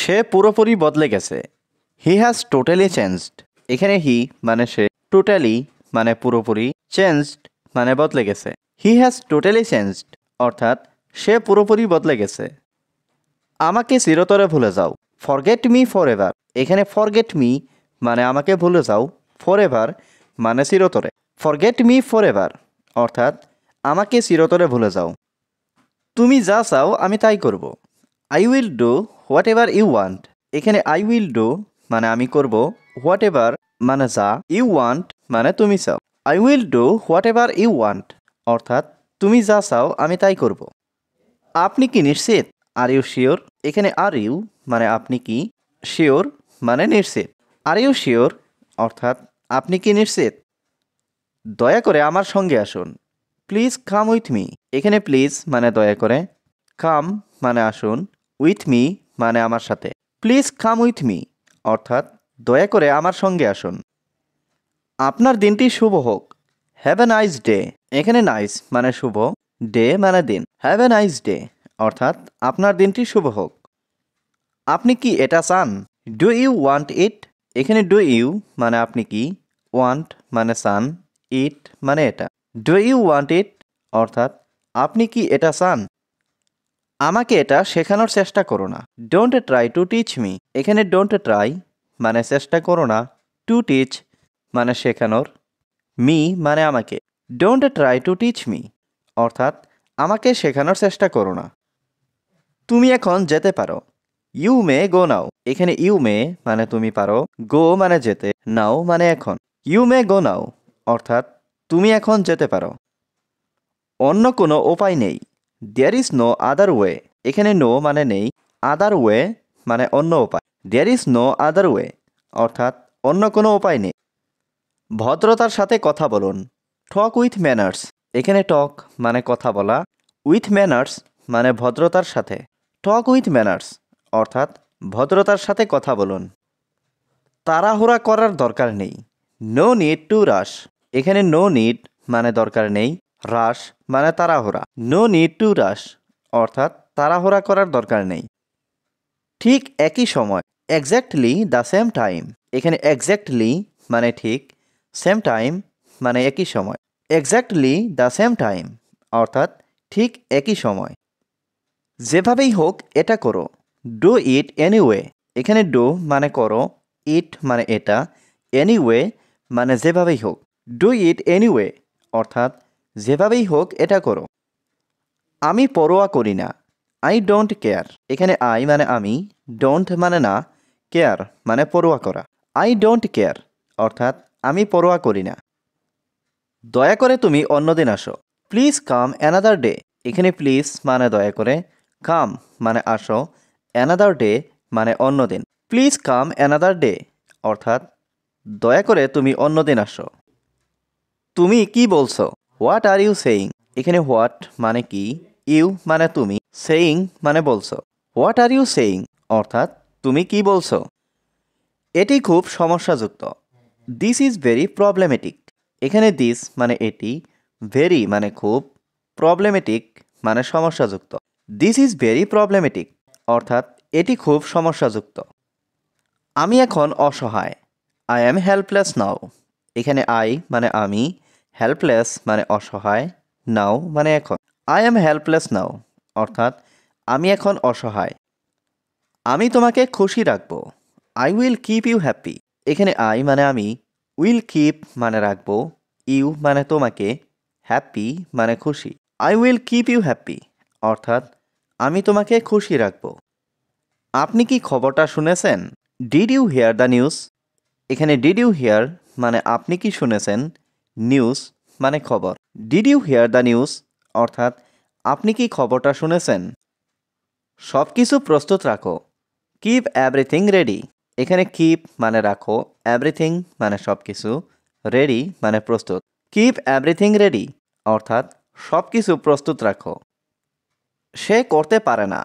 সে পুরোপুরি বদলে গেছে। He has totally changed. এখানে হি মানে সে, টোটালি মানে পুরোপুরি, চেঞ্জড মানে বদলে গেছে। হি হ্যাজ টোটালি চেঞ্জড অর্থাৎ সে পুরোপুরি বদলে গেছে। আমাকে চিরতরে ভুলে যাও। Forget me for ever. এখানে ফরগেট মি মানে আমাকে ভুলে যাও, ফর এভার মানে চিরতরে। ফরগেট মি ফর এভার অর্থাৎ আমাকে চিরতরে ভুলে যাও। তুমি যা চাও আমি তাই করব। I will do whatever you want. এখানে আই উইল ডু মানে আমি করব, হোয়াট এভার মানে যা, ইউ ওয়ান্ট মানে তুমি চাও। I will do whatever you want অর্থাৎ তুমি যা চাও আমি তাই করব। আপনি কি নিশ্চিত? Are you sure. এখানে আর ইউ মানে আপনি কি, শিওর মানে নিশ্চিত। আর ইউ শিওর অর্থাৎ আপনি কি নিশ্চিত? দয়া করে আমার সঙ্গে আসুন। Please come with me. এখানে প্লিজ মানে দয়া করে, কাম মানে আসুন, উইথ মি মানে আমার সাথে। প্লিজ কাম উইথ মি অর্থাৎ দয়া করে আমার সঙ্গে আসুন। আপনার দিনটি শুভ হোক। Have a nice day. এখানে নাইস মানে শুভ, ডে মানে দিন। হ্যাভ এ নাইস ডে অর্থাৎ আপনার দিনটি শুভ হোক। আপনি কি এটা চান? Do you want it. এখানে ডু ইউ মানে আপনি কি, ওয়ান্ট মানে চান, ইট মানে এটা। ডু ইউ ওয়ান্ট ইট অর্থাৎ আপনি কি এটা চান? আমাকে এটা শেখানোর চেষ্টা করো না। Don't try to teach me. এখানে ডোন্ট ট্রাই মানে চেষ্টা করো না, টু টিচ মানে শেখানোর, মি মানে আমাকে। Don't try to teach me অর্থাৎ আমাকে শেখানোর চেষ্টা করো না। তুমি এখন যেতে পারো। ইউ মে গো নাও। এখানে ইউ মে মানে তুমি পারো, গো মানে যেতে, নাও মানে এখন। ইউ মে গো নাও অর্থাৎ তুমি এখন যেতে পারো। অন্য কোনো উপায় নেই। There is no other way. এখানে নো মানে নেই, আদার ওয়ে মানে অন্য উপায়। There is no other way অর্থাৎ অন্য কোনো উপায় নেই। ভদ্রতার সাথে কথা বলুন। Talk with manners. এখানে টক মানে কথা বলা, উইথ ম্যানার্স মানে ভদ্রতার সাথে। টক উইথ ম্যানার্স অর্থাৎ ভদ্রতার সাথে কথা বলুন। তাড়াহুড়া করার দরকার নেই। No need to rush. এখানে নো নিড মানে দরকার নেই, রাশ মানে তাড়াহুড়া। নো নিড টু রাশ অর্থাৎ তাড়াহুড়া করার দরকার নেই। ঠিক একই সময়, এক্স্যাক্টলি দ্য সেম টাইম। এখানে এক্স্যাক্টলি মানে ঠিক, সেম টাইম মানে একই সময়। এক্স্যাক্টলি দ্য সেম টাইম অর্থাৎ ঠিক একই সময়। যেভাবেই হোক এটা করো। Do it anyway. এখানে ডু মানে করো, ইট মানে এটা, এনিওয়ে মানে যেভাবেই হোক। ডু ইট এনিওয়ে অর্থাৎ যেভাবেই হোক এটা করো। আমি পরোয়া করি না। I don't care. এখানে আই মানে আমি, ডোন্ট মানে না, কেয়ার মানে পরোয়া করা। আই ডোন্ট কেয়ার অর্থাৎ আমি পরোয়া করি না। দয়া করে তুমি অন্যদিন আসো। Please come another day. এখানে প্লিজ মানে দয়া করে, কাম মানে আসো, অ্যানাদার ডে মানে অন্যদিন। প্লিজ কাম অ্যানাদার ডে অর্থাৎ দয়া করে তুমি অন্যদিন আসো। তুমি কি বলছো? What are you saying. এখানে হোয়াট মানে কি, ইউ মানে তুমি, সেইং মানে বলছো। হোয়াট আর ইউ সেইং অর্থাৎ তুমি কি বলছো? এটি খুব সমস্যাযুক্ত। This is very problematic. এখানে দিস মানে এটি, ভেরি মানে খুব, প্রবলেমেটিক মানে সমস্যাযুক্ত। দিস ইজ ভেরি প্রবলেমেটিক অর্থাৎ এটি খুব সমস্যাযুক্ত। আমি এখন অসহায়। I am helpless now. এখানে আই মানে আমি, হেল্পলেস মানে অসহায়, নাও মানে এখন। আই অ্যাম হেল্পলেস নাও অর্থাৎ আমি এখন অসহায়। আমি তোমাকে খুশি রাখবো। I will keep you happy. এখানে আই মানে আমি, উইল কিপ মানে রাখবো, ইউ মানে তোমাকে, হ্যাপি মানে খুশি। I will keep you happy অর্থাৎ আমি তোমাকে খুশি রাখবো। আপনি কি খবরটা শুনেছেন? Did you hear the news. এখানে ডিড ইউ হিয়ার মানে আপনি কি শুনেছেন, নিউজ মানে খবর। Did you hear the news অর্থাৎ আপনি কি খবরটা শুনেছেন? সব কিছু প্রস্তুত রাখো। Keep everything ready. এখানে কিপ মানে রাখো, এভরিথিং মানে সব কিছু, রেডি মানে প্রস্তুত। কিপ এভরিথিং রেডি অর্থাৎ সব কিছু প্রস্তুত রাখো। সে করতে পারে না।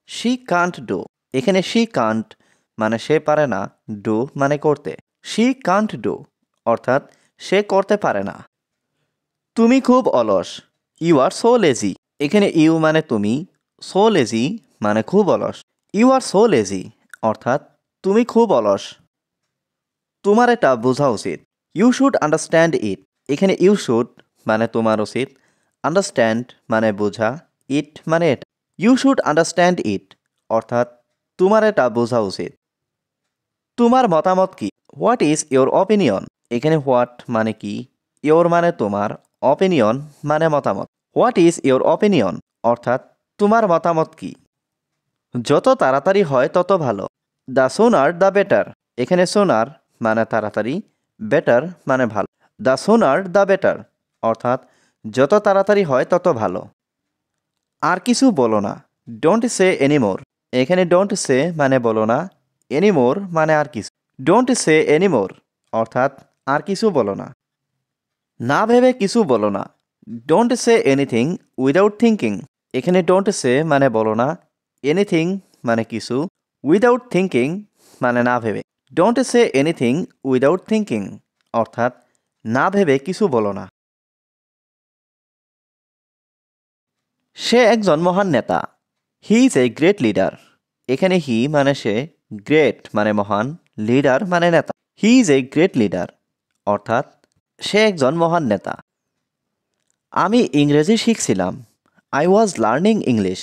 She can't do. এখানে শি কান্ট মানে সে পারে না, ডু মানে করতে। শি কান্ট ডু অর্থাৎ সে করতে পারে না। তুমি খুব অলস। You are so lazy. এখানে ইউ মানে তুমি, সো লেজি মানে খুব অলস। ইউ আর সো লেজি অর্থাৎ তুমি খুব অলস। তোমার এটা বোঝা উচিত। You should understand it. এখানে ইউ শুড মানে তোমার উচিত, আন্ডারস্ট্যান্ড মানে বোঝা, ইট মানে এটা। ইউ শুড আন্ডারস্ট্যান্ড ইট অর্থাৎ তোমার এটা বোঝা উচিত। তোমার মতামত কি? What is your opinion? এখানে হোয়াট মানে কি, ইয়োর মানে তোমার, অপিনিয়ন মানে মতামত। হোয়াট ইজ ইয়োর অপিনিয়ন অর্থাৎ তোমার মতামত কি? যত তাড়াতাড়ি হয় তত ভালো। দ্য সোনার দ্য বেটার। এখানে সোনার মানে তাড়াতাড়ি, বেটার মানে ভালো। দ্য সোনার দ্য বেটার অর্থাৎ যত তাড়াতাড়ি হয় তত ভালো। আর কিছু বলো না। Don't say anymore. এখানে ডোন্ট সে মানে বলো না, এনিমোর মানে আর কিছু। ডোন্ট সে এনিমোর অর্থাৎ আর কিছু বলো না। না ভেবে কিছু বলো না। Don't say anything without thinking. এখানে ডোন্ট সে মানে বলো না, এনিথিং মানে কিছু, উইদাউট থিঙ্কিং মানে না ভেবে। Don't say anything without thinking অর্থাৎ না ভেবে কিছু বলো না। সে একজন মহান নেতা। He is a great leader. এখানে হি মানে সে, গ্রেট মানে মহান, লিডার মানে নেতা। He is a great leader অর্থাৎ সে একজন মহান নেতা। আমি ইংরেজি শিখছিলাম। I was learning English.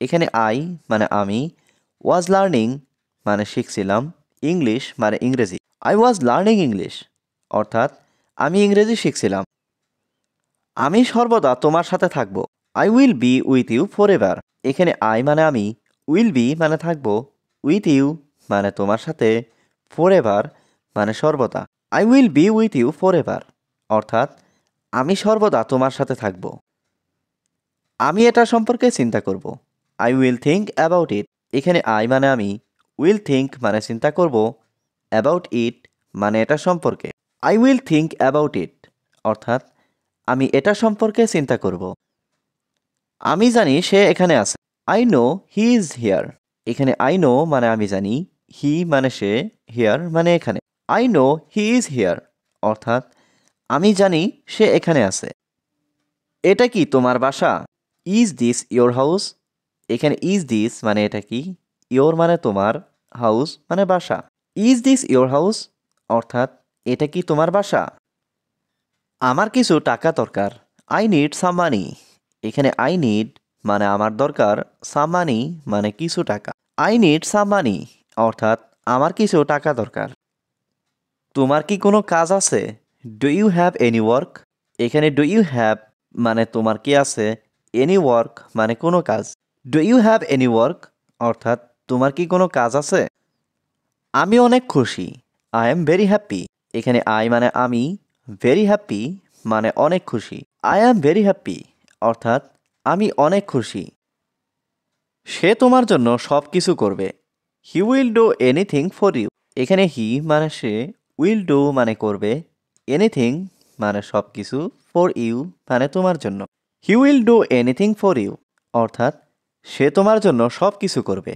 এখানে আই মানে আমি, ওয়াজ লার্নিং মানে শিখছিলাম, ইংলিশ মানে ইংরেজি। আই ওয়াজ লার্নিং ইংলিশ অর্থাৎ আমি ইংরেজি শিখছিলাম। আমি সর্বদা তোমার সাথে থাকব। I will be with you forever. এখানে আই মানে আমি, উইল বি মানে থাকবো, উইথ ইউ মানে তোমার সাথে, ফর এভার মানে সর্বদা। I will be with you forever অর্থাৎ আমি সর্বদা তোমার সাথে থাকব। আমি এটা সম্পর্কে চিন্তা করব। I will think about it. এখানে আই মানে আমি, উইল থিঙ্ক মানে চিন্তা করব, অ্যাবাউট ইট মানে এটা সম্পর্কে। I will think about it অর্থাৎ আমি এটা সম্পর্কে চিন্তা করব। আমি জানি সে এখানে আছে। I know he is here. এখানে আই নো মানে আমি জানি, হি মানে সে, হিয়ার মানে এখানে। I know he is here অর্থাৎ আমি জানি সে এখানে আছে। এটা কি তোমার বাসা? Is this your house? এখানে ইজ দিস মানে এটা কি, ইয়োর মানে তোমার, হাউস মানে বাসা। ইজ দিস ইয়োর হাউস অর্থাৎ এটা কি তোমার বাসা? আমার কিছু টাকা দরকার। আই নিড সাম মানি। এখানে আই নিড মানে আমার দরকার, সাম মানি মানে কিছু টাকা। আই নিড সাম মানি অর্থাৎ আমার কিছু টাকা দরকার। তোমার কি কোনো কাজ আছে? Do you have any work? এখানে ডু ইউ হ্যাভ মানে তোমার কি আছে, এনি ওয়ার্ক মানে কোনো কাজ। Do you have any work অর্থাৎ তোমার কি কোনো কাজ আছে? আমি অনেক খুশি। I am very happy. এখানে আই মানে আমি, ভেরি হ্যাপি মানে অনেক খুশি। আই অ্যাম ভেরি হ্যাপি অর্থাৎ আমি অনেক খুশি। সে তোমার জন্য সব কিছু করবে। He will do anything for you. এখানে হি মানে সে, উইল ডু মানে করবে, এনিথিং মানে সব কিছু, ফর ইউ মানে তোমার জন্য। He will do anything for you অর্থাৎ সে তোমার জন্য সব কিছু করবে।